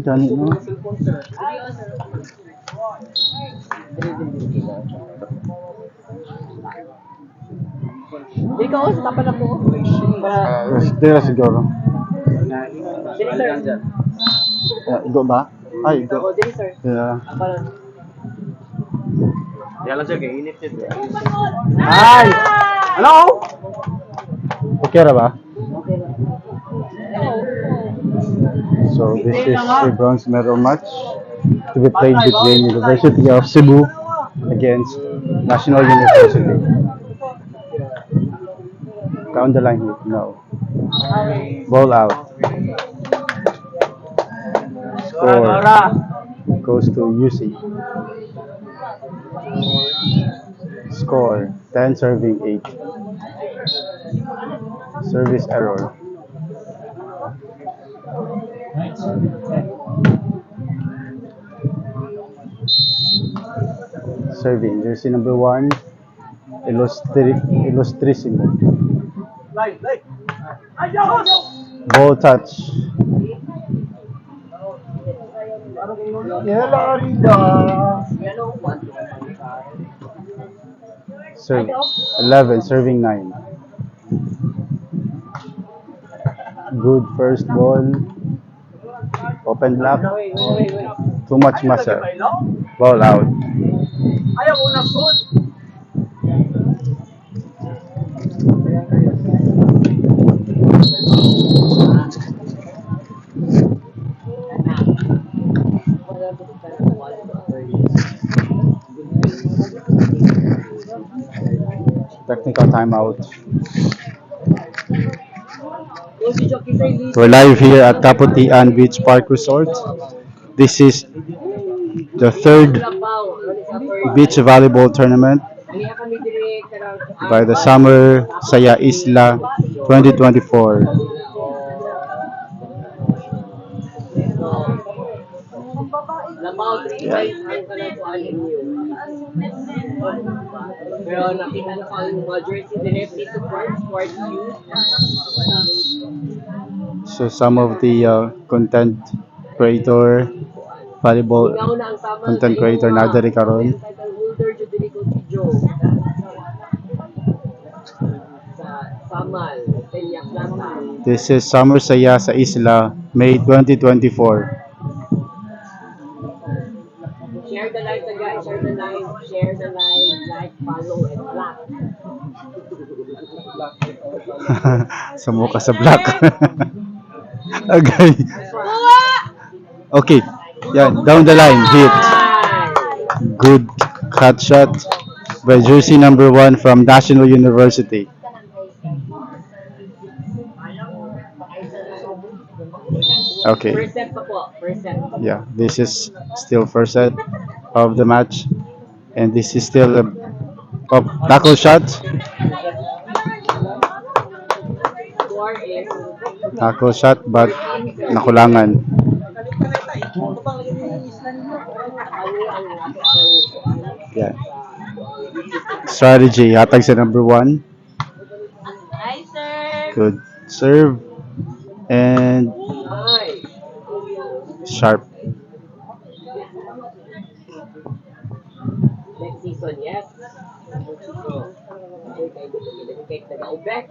Gani no. Ikaw, sa tapan na po. Dira siguro. Dili, sir. Igo ba? Ay, igo. Ako, dili, sir. Yeah. Hi! Hello? Okay ra ba? Okay na. So this is a bronze medal match to be played between University of Cebu against National University. Down the line hit, no. Ball out. Score goes to UC. Score 10 serving 8. Service error. Serving jersey number 1 Illustrissimo. Ball touch. Serve 11 serving 9. Good first ball. Open block. Too much muscle. Ball out. Technical timeout. We're live here at Taputian Beach Park Resort. This is the third beach volleyball tournament by the Summer Saya Isla 2024. Pero nakita na ko ang mga jersey direct dito for you. So some of the content creator, volleyball content creator na dari karon. Title holder jud diri ko si Joe. Sa Samal, Peña Plata. This is Summer Saya sa Isla, May 2024. Share the live guys, share the live, like, follow, and block. Sumuka sa black. Okay. Okay. Yan, down the line, hit. Good cut shot by jersey number 1 from National University. Okay. First set pa po, first set. Yeah, this is still first set of the match, and this is still a tackle shot. Score is Tackle shot, but nakulangan. Yeah. Strategy, hatag sa number 1. Hi, sir. Good serve and Hi. sharp. Next season, yes. Take the go back.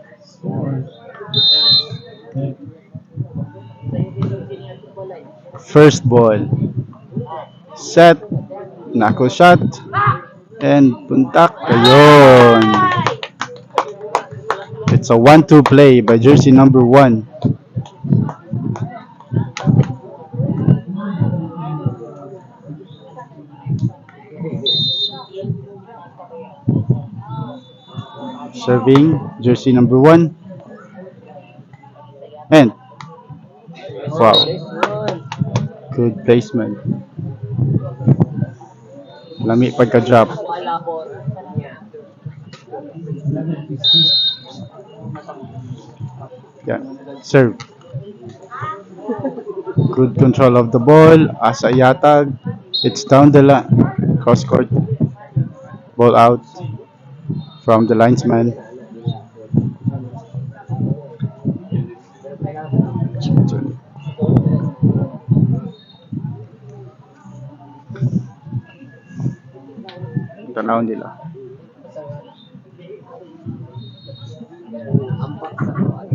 First ball. Set. Knuckle shot. And puntak. Ayun. It's a 1-2 play by jersey number 1. Serving jersey number 1. And wow. Good placement. Lami pagka-drop. Wala po. Yeah. Serve. Good control of the ball. Asa yatag. It's down the line. Cross court. Ball out from the linesman. Tanawon nila. Ampak sa kuwan.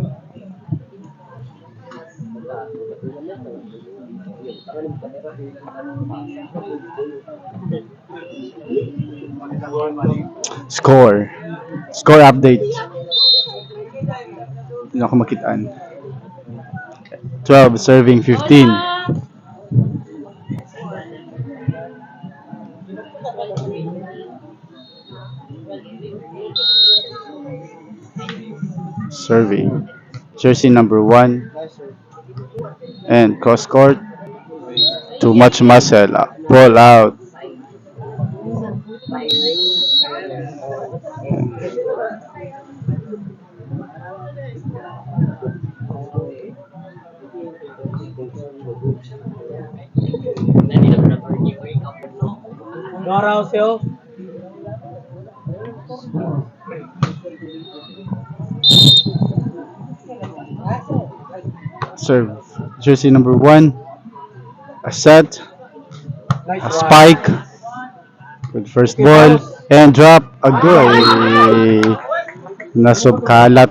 Score. Score update. Hindi ako makitaan. 12 serving 15. Serving. Jersey number 1 and cross court. Too much muscle. Ball out. Garaw siyo. Serve. Jersey number 1. A set. A spike. Good first ball. And drop. Agoy. Nasubkalat.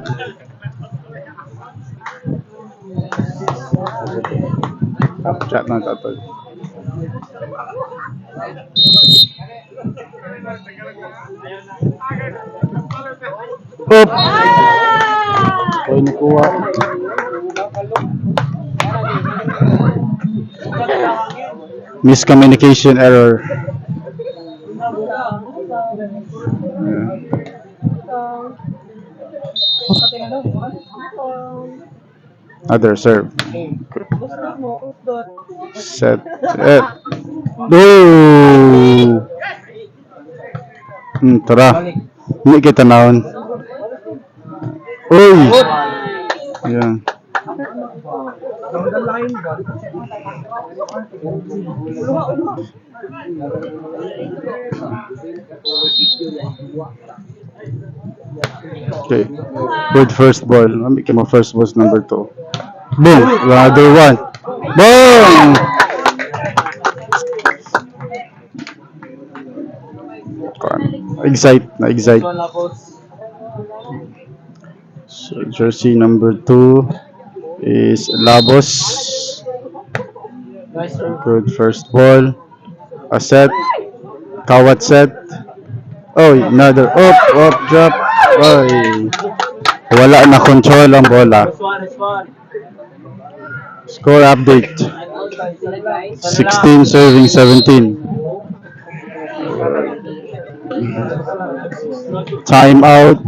Chat na tatol. Oop! Oy, nakuha. Miscommunication error. Other serve. Set. No! Tara. Hindi kita naon. Uy! Yan. Okay. Good first ball. Let me first ball number 2. Boom! Another one. Boom! Na-excite. So, jersey number 2 is Labos. Good first ball. A set. Kawat set. Oh, another. Drop. Oy. Wala na control ang bola. Score update. 16 serving 17. Time out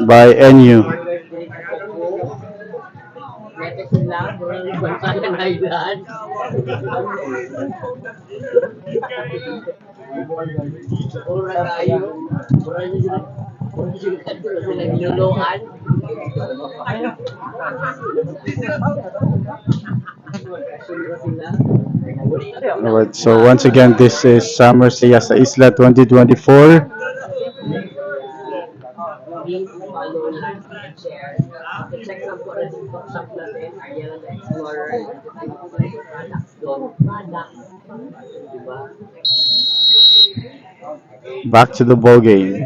by NU. Alright, so once again, this is Summer Saya sa Isla 2024. Back to the ball game.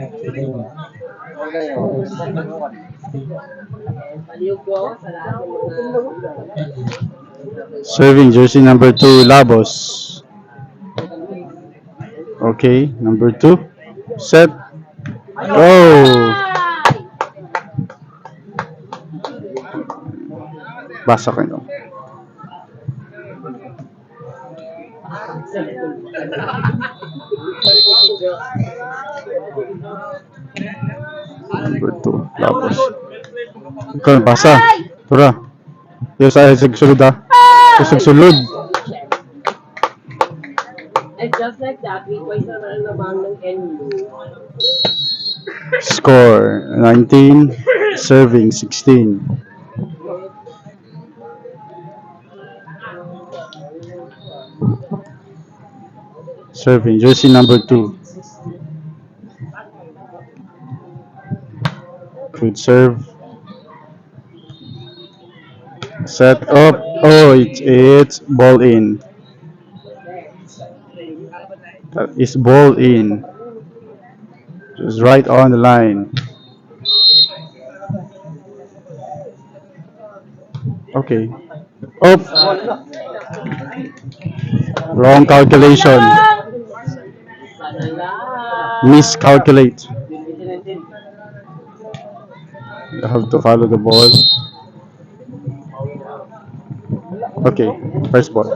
Serving jersey number 2, Labos. Okay, number 2. Set. Oh! Basa kayo. Number 2, Labos. Ikaw, basa. Tura. Yung sa sulod ha. Yung sulod. And just like that, we twice naman ang lamang ng NU. Score 19, serving 16. Serving jersey number 2. Good serve. Set up. Oh, it's ball in. That is ball in. Just right on the line. Okay. Oh, wrong calculation. Sana lang. Miscalculate. Din. You have to follow the ball. Okay, first ball.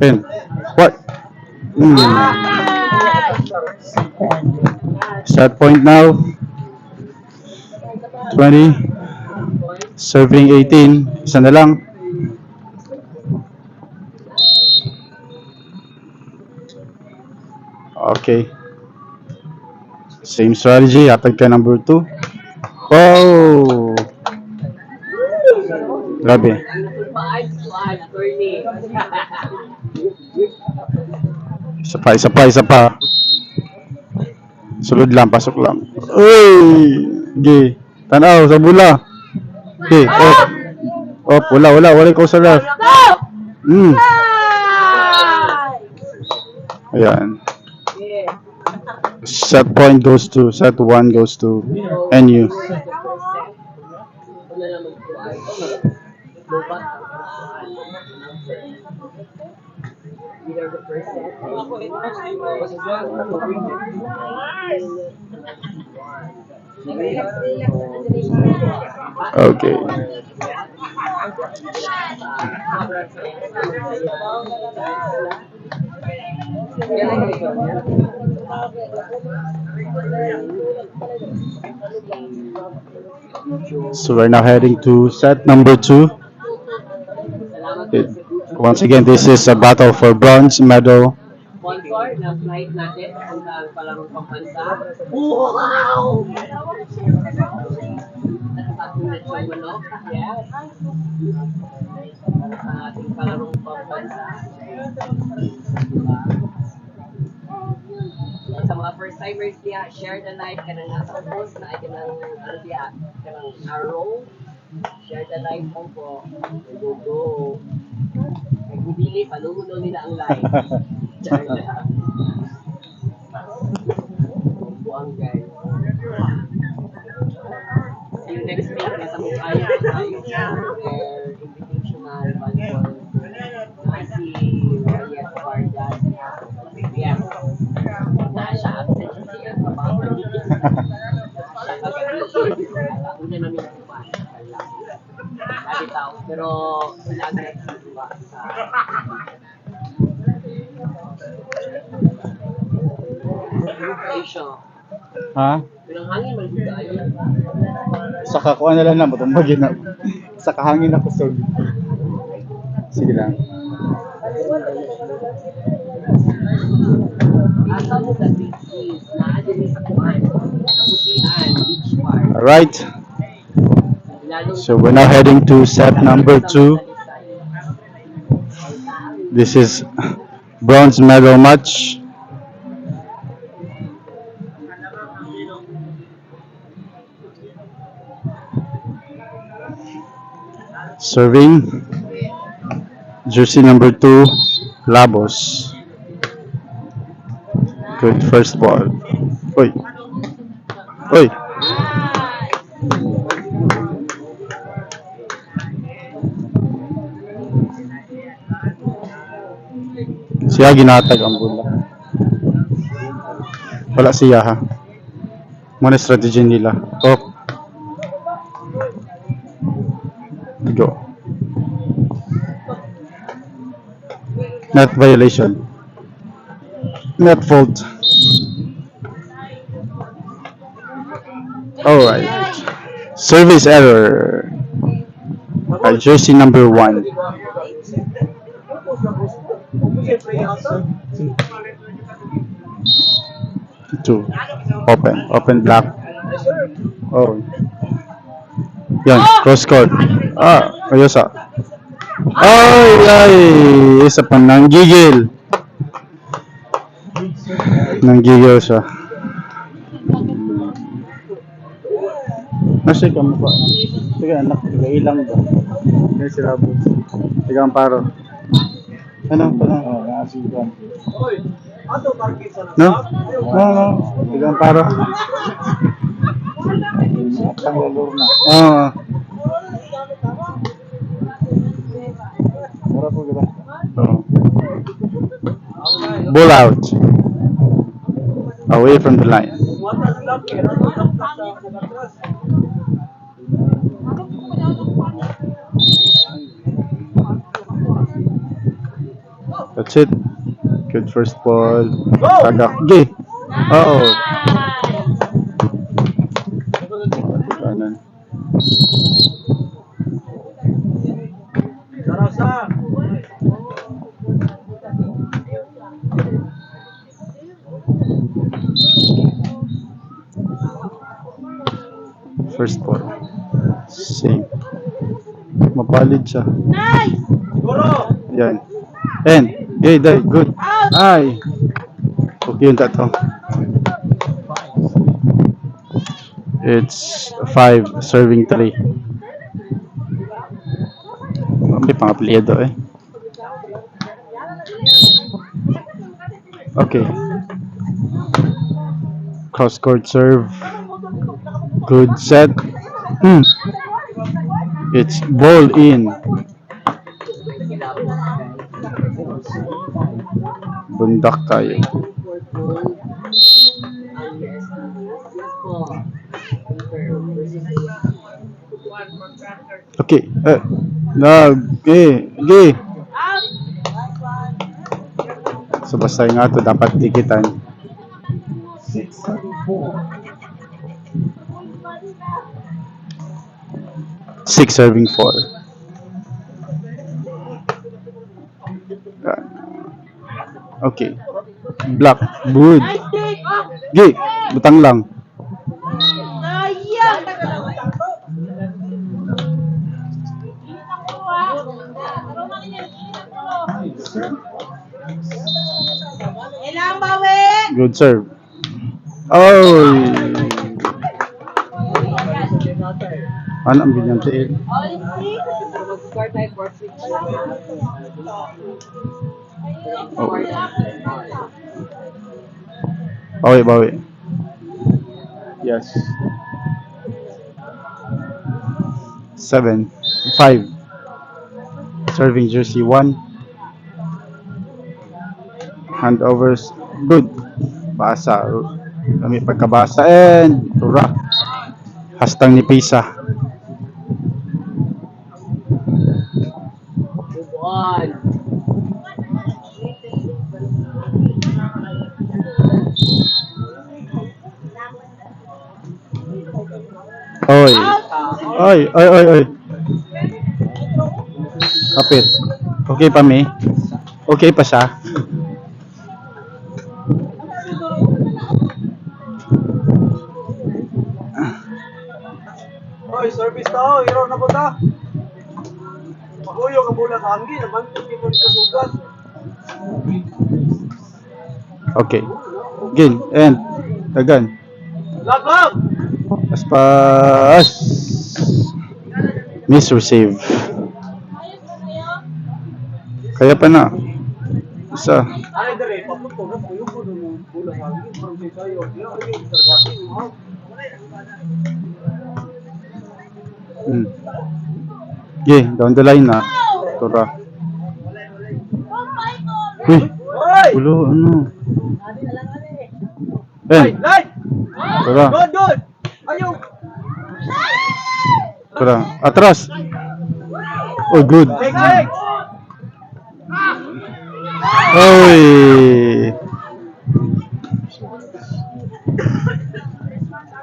In. What? Hmm. Set point now. 20. Serving 18. Isa na lang. Okay. Same strategy. Atag ka number 2. Oh! Grabe. Ang sumaad, attorney. Isa pa, isa pa, isa pa. Sulod lang, pasok lang. Uy! Okay. Tanaw, sa bula. Okay, off. Off, wala ko sa ref. Hmm. Ayan. Set point goes to, set 1 goes to NU. Either the first set. Okay. So we're now heading to set number 2. It, once again, this is a battle for bronze medal. Sponsor na flight natin kung saan palarong pambansa. Wow! Nakapatulit sa manok. Yes. Sa ating palarong pambansa. Sa mga first timers diya, share the live ka ng nasa post na ay kanang ano diya, kanang arrow. Share the live mo po. Go. Nagbibili, palunod nila ang live. Share na. Buang guys. Yung next week, nasa Bukayo tayo their invitational volleyball. Si Reyes Vargas. Yes. Siya absent siya sa trabaho. Siya kagabi. Una namin kumain. Lagi tao. Pero sila ang nagsisimba sa invitation. Ha? Pero ang hangin maligay. Sa kakuha na lang na, matumbagin na. Sa kahangin ako, so. Sige lang. Asa mo sa beaches na adili sa kuhan. Kabutihan, beach park. Alright. Lalong So we're now heading to set number 2. This is bronze medal match. Serving jersey number 2, Labos. Good first ball. Oy. Oy. Siya ginatag ang bola. Wala siya ha. Muna strategy nila. Oh. Go. Net violation. Net fault. Alright. Service error. Jersey number 1. Two. Open black. Oh. Yan, cross court. Ayos ah. Ay, isa pa nanggigil. Nanggigil siya. Nasa ka mo pa. Sige anak, ilang ba? Kaya si Rabos. Sige ang paro. Ano? No? No, no. Ilang paro. Oo. Oo. Ball out. Away from the line. That's it. Good first ball. Tagak. Gay. Oo. Kanan. First ball. Same. Mapalid siya. Yan. And. Gay, day. Good. Ay. Okay yun tato. It's 5 serving 3. May pang-apelyido eh. Okay. Cross court serve. Good set. Hmm. It's ball in. Bundak kayo. Okay. No. Okay. Okay. So basta nga to dapat tikitan. Six serving 4. Okay. Black. Good. Gay. Butang lang. Good serve. Oh. Ano ang binyang tiil? Oh. Bawi, bawi. Yes. 7. 5. Serving jersey 1. Handovers. Good. Basa. Kami pagkabasa. And tura. Hastang ni Pisa. Oy. Oy, oy, oy, oy. Kapit. Okay pa, May? Okay pa siya? Hoy, service tao, hero na po ta. Makuyo ka muna sa hanggi, naman hindi mo sa sugat. Okay. Again. And. Dagan. Lag, lag! Aspas. Miss receive. Kaya pa na. Isa. Ay, dali, papunto na, puyo ko nung mula sa hanggi, parang may tayo. Yung ay, targati, mo. Okay, down the line na. Tura. Uy, Hoy! ulo, ano? Ay, And. ay! Tura. Good, good! Ayaw! Tura. Atras. Oh, good. Take, take! Oy.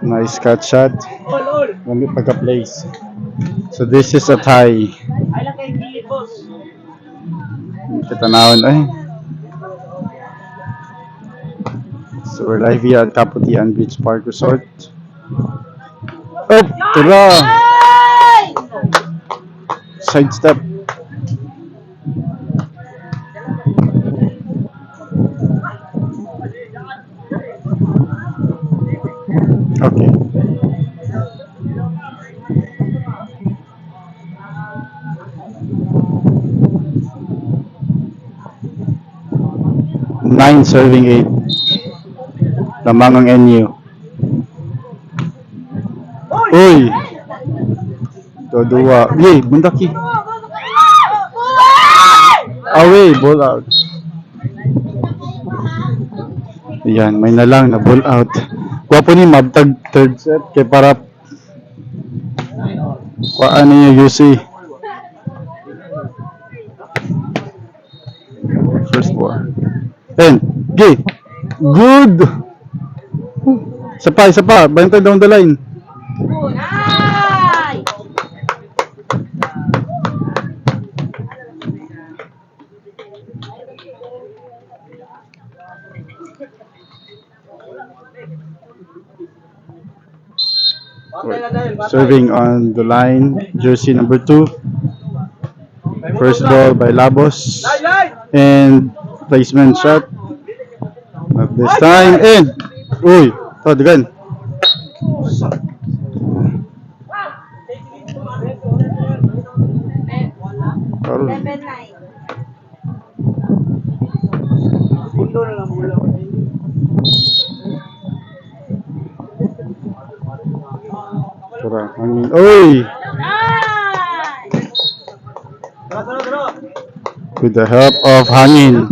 Nice cut shot. All, all! Kami pagka-place. So this is a tie. Ay, lang kay Gilid, boss. Kitanawon ay. So we're live here at Kaputian Beach Park Resort. Oh, tura! Side step. Okay. 9 serving 8. Lamang ang NU. Hoy! Uy! Dodua. Yay, bundaki. Away, ball out. Yan, may na lang na ball out. Wapo ni Mabtag third set kay para kuhaan niyo UC. First ball. And, gay. Good! Isa pa. Bantay down the line. Batay na dahil, batay. Serving on the line, jersey number 2. First ball by Labos. Line, line! And placement shot. Not this time. And, uy, Todgan. Karoon. Punto na lang mula. Tara, hangin. Uy! Tara. With the help of hangin.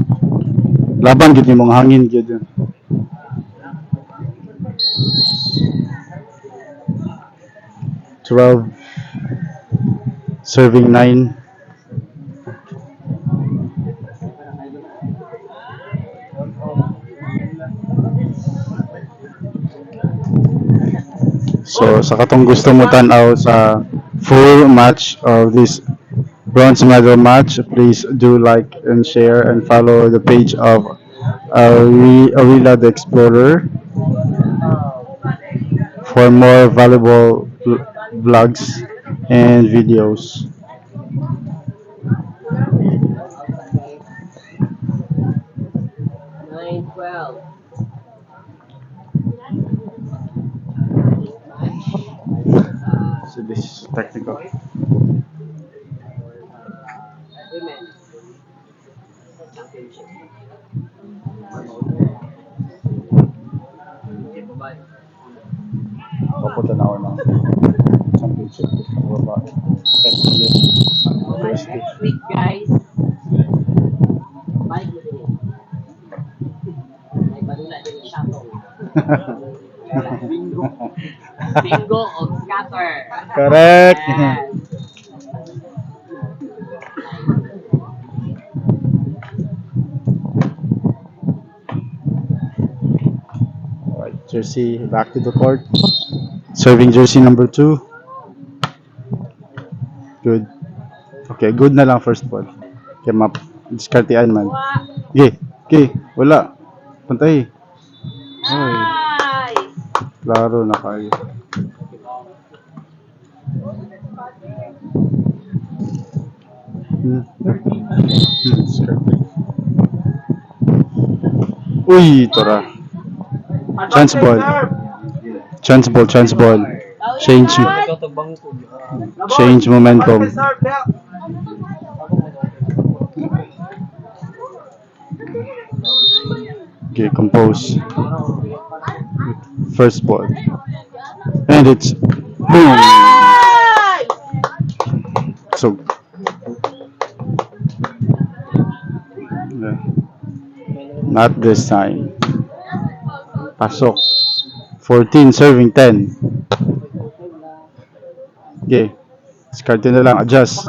Laban gid mong hangin gid yun. Twelve. Serving 9. So sa katong gusto mo tan-aw sa full match of this bronze medal match, please do like and share and follow the page of Arila the Explorer for more valuable vlogs and videos. Nine, 12. So this is technical. Women. Championship. Bye. Papunta na ako ng championship. Baba. Next week, guys. Bye, good evening. Ay, balula din yung shuttle. Bingo. Bingo of scatter. Correct. Yes. Alright, jersey back to the court. Serving jersey number 2. Good. Okay, good na lang first ball. Okay, map. Diskartean man. Okay, wala. Pantay. Ay, Nice. klaro na kayo. Diskarte. Uy, tora. Chance ball. Chance ball. Change momentum. Okay, compose. First ball. And it's boom. So yeah. Not this time. Pasok. 14 serving 10. Okay. Discard na lang. Adjust.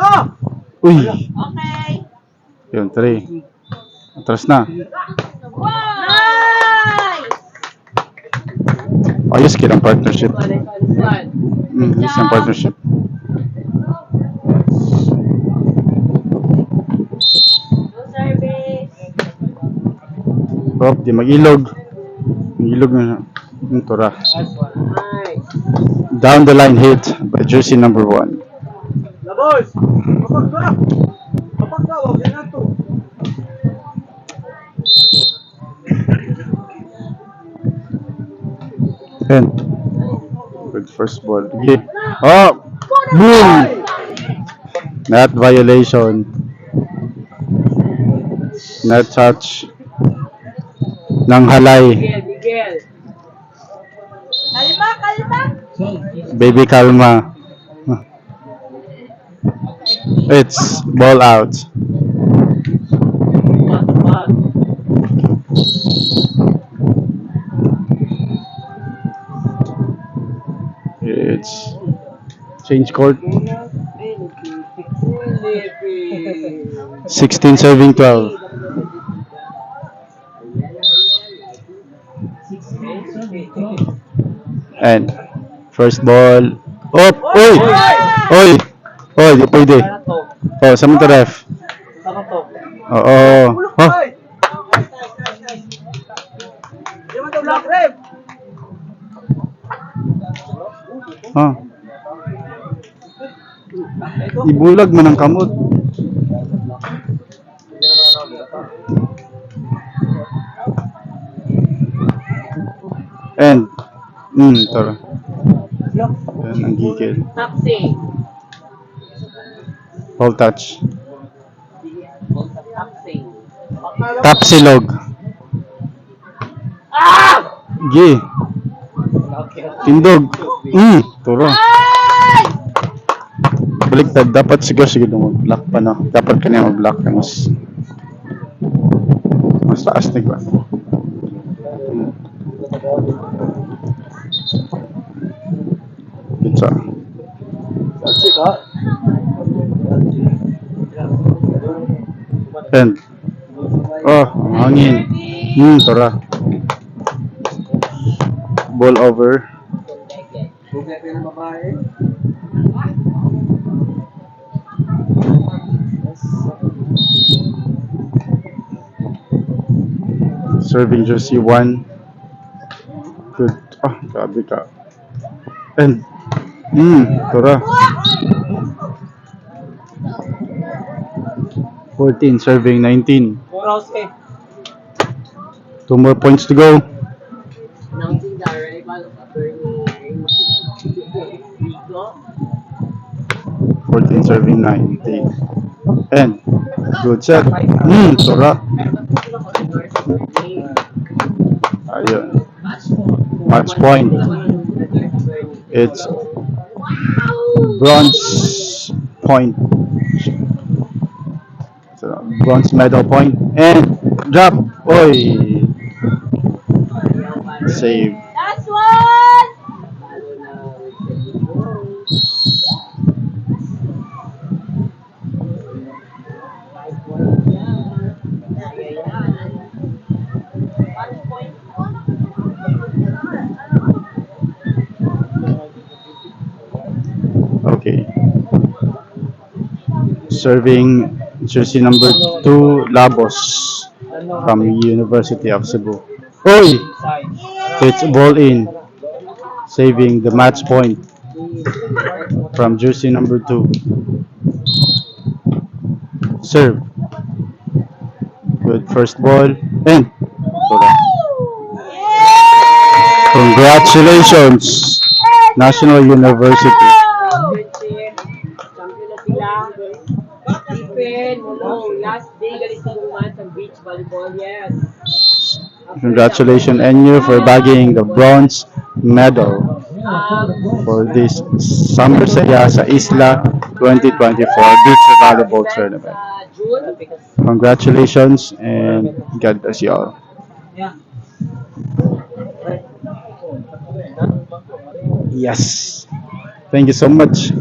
Uy. Okay. Yun, 3. Atras na. Nice. Ayos kilang partnership. Fun. Isang partnership. No service. Oh, di mag-ilog. Mag-ilog na. Tora. Nice. Down the line hit by jersey number 1. Labos! Kapag ka! Kapag ka, wag yan nato. And good first ball. Okay. Oh! Boom! Not violation. Not touch. ng halay. Bigel, bigel. Kalma, kalma. Baby Kalma. It's ball out. What, what? It's change court. Philippines. 16 serving 12. And first ball. Oh, oy! Oy! Oy, di pwede. Para to. Oh, sa mga ref. Saka to. Oo. Oh, Ay! Di man daw black rep. oh. Ibulag man ang kamot. And, tara. Yan ang gigil. Taxi. Ball touch. Taxi. Tapsilog. Ah! Gi. Tindog. Turo. Baliktad. Dapat siguro mag-block pa no. Dapat ka na mag-block ka mas taas na ba? Pizza. And oh, ang hangin. Tara. Ball over. Bugay pa yung babae. Serving jersey 1. Good. Grabe ka. And, tara. 14, serving 19. Borowski. 2 more points to go. Announcing the arrival of Attorney Rico. 14, serving 19. And, good set. Tara. Ayun. Match point. It's bronze point. So, bronze medal point. And, drop. Oy. Save. Last one! Okay. Serving jersey number 2, Labos from University of Cebu. Oy! It's ball in. Saving the match point from jersey number 2. Serve. Good first ball. And tora. Congratulations, National University. Champion na sila. Stephen, last day galing sa month ng beach volleyball, yes. Congratulations, NU, for bagging the bronze medal for this Summer Saya sa Isla 2024 Beach Volleyball Tournament. June, Congratulations and God bless you all. Yes. Thank you so much.